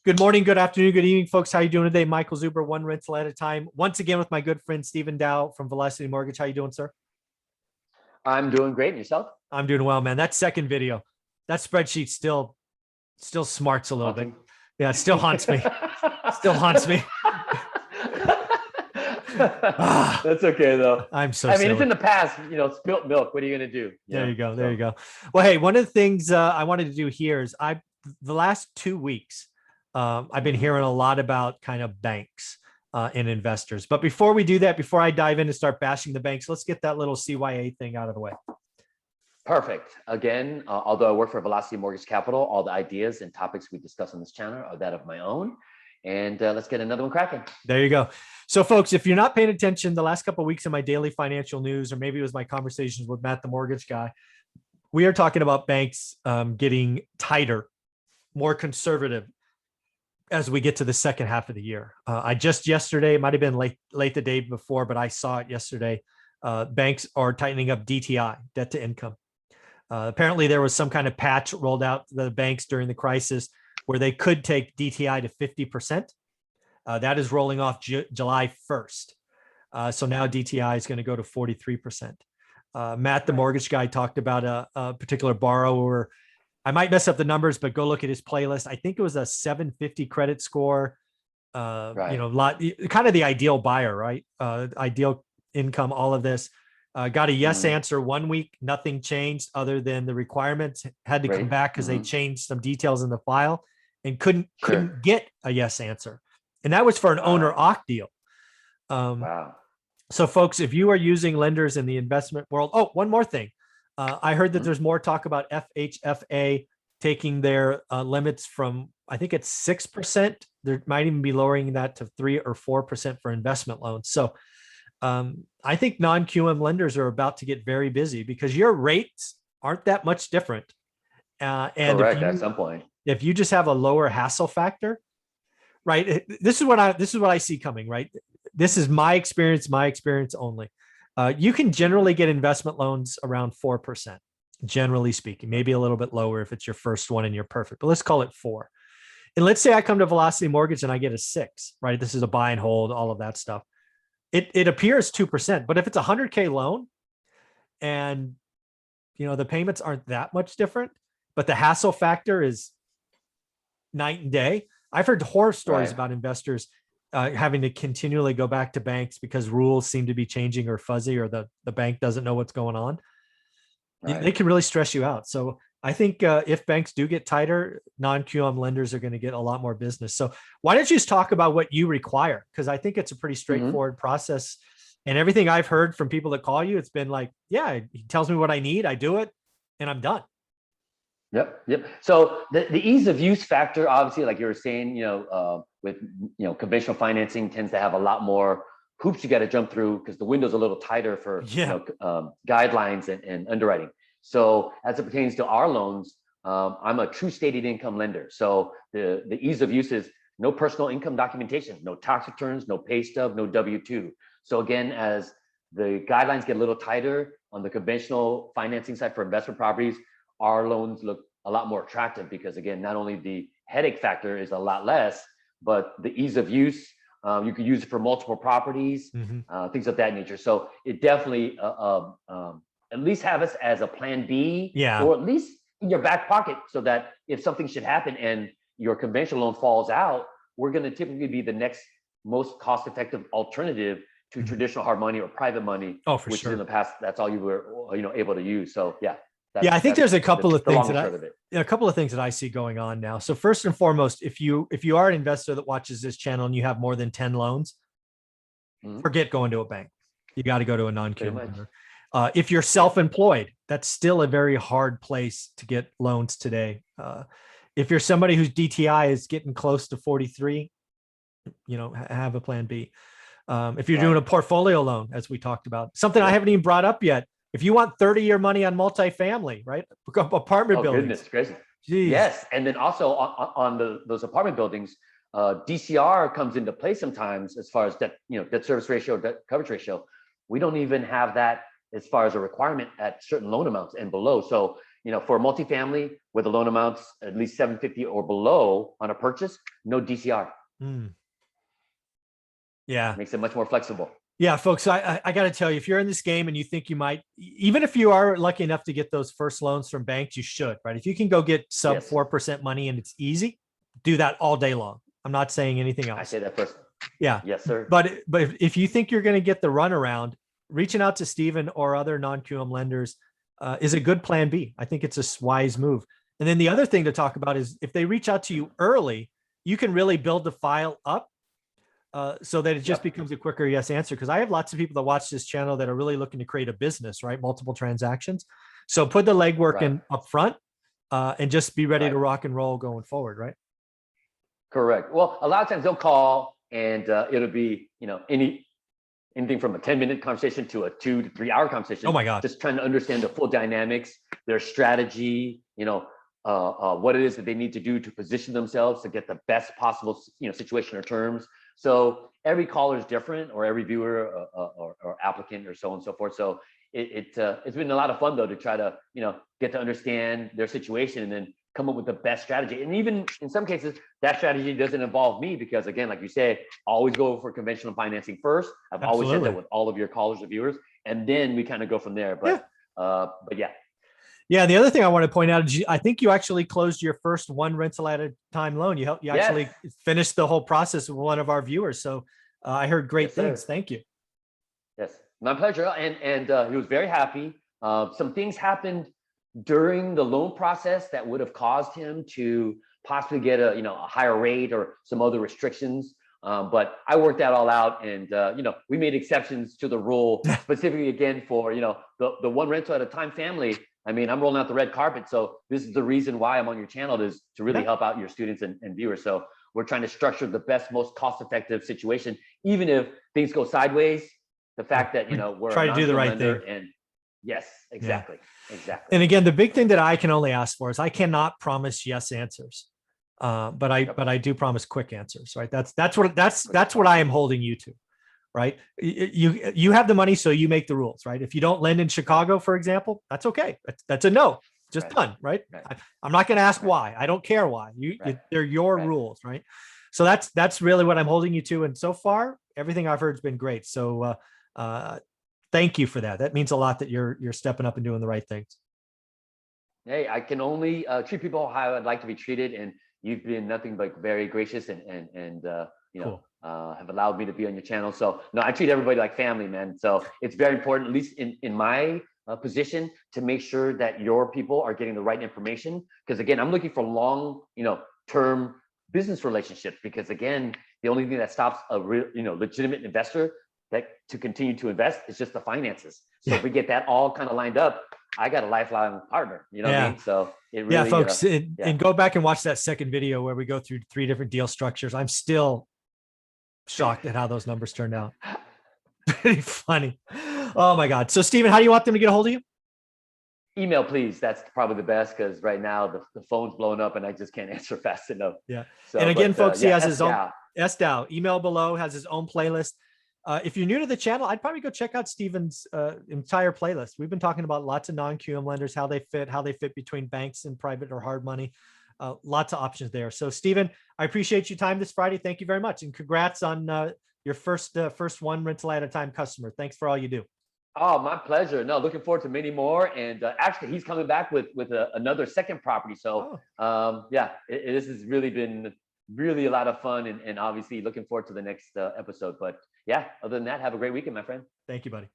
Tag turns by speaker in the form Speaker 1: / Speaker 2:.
Speaker 1: Good morning, good afternoon, good evening, folks. How you doing today? Michael Zuber, one rental at a time. Once again with my good friend Stephen Dow from Velocity Mortgage. How you doing, sir?
Speaker 2: I'm doing great. And yourself?
Speaker 1: I'm doing well, man. That second video, that spreadsheet still smarts a little bit. Yeah, it still haunts me. Still haunts me.
Speaker 2: That's okay though.
Speaker 1: I'm so
Speaker 2: I mean,
Speaker 1: silly.
Speaker 2: it's in the past, spilt milk. What are you going to do?
Speaker 1: There you go. There you go. Well, hey, one of the things I wanted to do here is the last 2 weeks, I've been hearing a lot about kind of banks and investors. But before we do that, before I dive in and start bashing the banks, let's get that little CYA thing out of the way.
Speaker 2: Perfect. Again, although I work for Velocity Mortgage Capital, all the ideas and topics we discuss on this channel are that of my own. And let's get another one cracking.
Speaker 1: There you go. So folks, if you're not paying attention the last couple of weeks in my daily financial news, or maybe it was my conversations with Matt, the mortgage guy, we are talking about banks getting tighter, more conservative as we get to the second half of the year. I just yesterday, it might've been late the day before, but I saw it yesterday. Banks are tightening up DTI, debt to income. Apparently there was some kind of patch rolled out to the banks during the crisis where they could take DTI to 50%. That is rolling off July 1st. So now DTI is going to go to 43%. Matt, the mortgage guy, talked about a particular borrower. I might mess up the numbers, but go look at his playlist. I think it was a 750 credit score. Kind of the ideal buyer, right? Ideal income, all of this. Got a yes answer 1 week. Nothing changed other than the requirements had to come back because they changed some details in the file and couldn't get a yes answer. And that was for an owner OCC deal. So folks, if you are using lenders in the investment world, one more thing. I heard that there's more talk about FHFA taking their limits from, I think it's 6%. There might even be lowering that to 3 or 4% for investment loans. So I think non-QM lenders are about to get very busy because your rates aren't that much different. And
Speaker 2: correct, at some point,
Speaker 1: if you just have a lower hassle factor, right? This is what I see coming, right? This is my experience only. You can generally get investment loans around 4%, generally speaking, maybe a little bit lower if it's your first one and you're perfect, but let's call it 4. And let's say I come to Velocity Mortgage and I get a 6, right? This is a buy and hold, all of that stuff. It appears 2%, but if it's a 100K loan and the payments aren't that much different, but the hassle factor is night and day. I've heard horror stories about investors having to continually go back to banks because rules seem to be changing or fuzzy, or the bank doesn't know what's going on. They can really stress you out. So I think if banks do get tighter, non-QM lenders are going to get a lot more business. So why don't you just talk about what you require? Because I think it's a pretty straightforward process. And everything I've heard from people that call you, it's been like, yeah, he tells me what I need, I do it, and I'm done.
Speaker 2: Yep. So the ease of use factor, obviously, like you were saying, with conventional financing tends to have a lot more hoops you got to jump through because the window's a little tighter for guidelines and underwriting. So as it pertains to our loans, I'm a true stated income lender. So the ease of use is no personal income documentation, no tax returns, no pay stub, no W-2. So again, as the guidelines get a little tighter on the conventional financing side for investment properties, our loans look a lot more attractive because, again, not only the headache factor is a lot less, but the ease of use, you could use it for multiple properties, things of that nature. So it definitely at least have us as a plan B, or at least in your back pocket, so that if something should happen and your conventional loan falls out, we're going to typically be the next most cost-effective alternative to traditional hard money or private money, which in the past, that's all you were able to use. So
Speaker 1: I think there's a couple of things that I see going on now. So first and foremost, if you are an investor that watches this channel and you have more than 10 loans, forget going to a bank. You got to go to a non-QM lender. If you're self-employed, that's still a very hard place to get loans today. If you're somebody whose DTI is getting close to 43, have a plan B. If you're doing a portfolio loan, as we talked about, something I haven't even brought up yet. If you want 30-year money on multifamily, right? Apartment buildings.
Speaker 2: Goodness gracious. Yes. And then also on those apartment buildings, DCR comes into play sometimes as far as debt service ratio, debt coverage ratio. We don't even have that as far as a requirement at certain loan amounts and below. So for multifamily where the loan amounts at least 750 or below on a purchase, no DCR.
Speaker 1: Yeah.
Speaker 2: Makes it much more flexible.
Speaker 1: Yeah, folks, I got to tell you, if you're in this game and you think you might, even if you are lucky enough to get those first loans from banks, you should, right? If you can go get sub 4% money and it's easy, do that all day long. I'm not saying anything else.
Speaker 2: I say that first.
Speaker 1: Yeah.
Speaker 2: Yes, sir.
Speaker 1: But if you think you're going to get the runaround, reaching out to Stephen or other non-QM lenders is a good plan B. I think it's a wise move. And then the other thing to talk about is if they reach out to you early, you can really build the file up so that it just becomes a quicker yes answer. Because I have lots of people that watch this channel that are really looking to create a business, right? Multiple transactions. So put the legwork in up front and just be ready to rock and roll going forward, right?
Speaker 2: Correct. Well, a lot of times they'll call and it'll be, anything from a 10-minute conversation to a 2 to 3 hour conversation.
Speaker 1: Oh my God.
Speaker 2: Just trying to understand the full dynamics, their strategy, what it is that they need to do to position themselves to get the best possible, situation or terms. So every caller is different, or every viewer or applicant or so on and so forth. So it's been a lot of fun though to try to, get to understand their situation and then come up with the best strategy. And even in some cases, that strategy doesn't involve me because again, like you say, always go for conventional financing first. I've always said that with all of your callers or viewers, and then we kind of go from there. But yeah.
Speaker 1: Yeah. The other thing I want to point out is I think you actually closed your first one rental at a time loan. You actually finished the whole process with one of our viewers. So I heard great things.
Speaker 2: Sir.
Speaker 1: Thank you.
Speaker 2: Yes, my pleasure. And he was very happy. Some things happened during the loan process that would have caused him to possibly get a higher rate or some other restrictions. But I worked that all out, and we made exceptions to the rule specifically again for the one rental at a time family. I mean, I'm rolling out the red carpet, so this is the reason why I'm on your channel, is to really help out your students and viewers. So we're trying to structure the best, most cost-effective situation, even if things go sideways. The fact that we're
Speaker 1: try to do the right thing.
Speaker 2: And yes, exactly.
Speaker 1: And again, the big thing that I can only ask for is I cannot promise yes answers, but I do promise quick answers, right? That's what I am holding you to, right? You have the money, so you make the rules, right? If you don't lend in Chicago, for example, that's okay. That's a no, just done, right? I'm not going to ask why. I don't care why. They're your rules, right? So that's really what I'm holding you to. And so far, everything I've heard has been great. So thank you for that. That means a lot that you're stepping up and doing the right things.
Speaker 2: Hey, I can only treat people how I'd like to be treated, and you've been nothing but very gracious and
Speaker 1: Cool.
Speaker 2: Have allowed me to be on your channel. So no, I treat everybody like family, man. So it's very important, at least in my position, to make sure that your people are getting the right information. Because again, I'm looking for long, term business relationships. Because again, the only thing that stops a real, legitimate investor to continue to invest is just the finances. So if we get that all kind of lined up, I got a lifelong partner. You know what I mean? So it really,
Speaker 1: folks, and go back and watch that second video where we go through 3 different deal structures. I'm still shocked at how those numbers turned out. Pretty funny. Oh my God. So Stephen, how do you want them to get a hold of you?
Speaker 2: Email, please. That's probably the best, because right now the phone's blowing up and I just can't answer fast enough.
Speaker 1: Yeah.
Speaker 2: So,
Speaker 1: and again, folks, he has his own SDAO. Email below, has his own playlist. If you're new to the channel, I'd probably go check out Stephen's entire playlist. We've been talking about lots of non-QM lenders, how they fit between banks and private or hard money. Lots of options there. So Stephen, I appreciate your time this Friday. Thank you very much. And congrats on your first one rental at a time customer. Thanks for all you do.
Speaker 2: Oh, my pleasure. No, looking forward to many more. And actually, he's coming back with another second property. So this has really been a lot of fun, and obviously looking forward to the next episode. But yeah, other than that, have a great weekend, my friend.
Speaker 1: Thank you, buddy.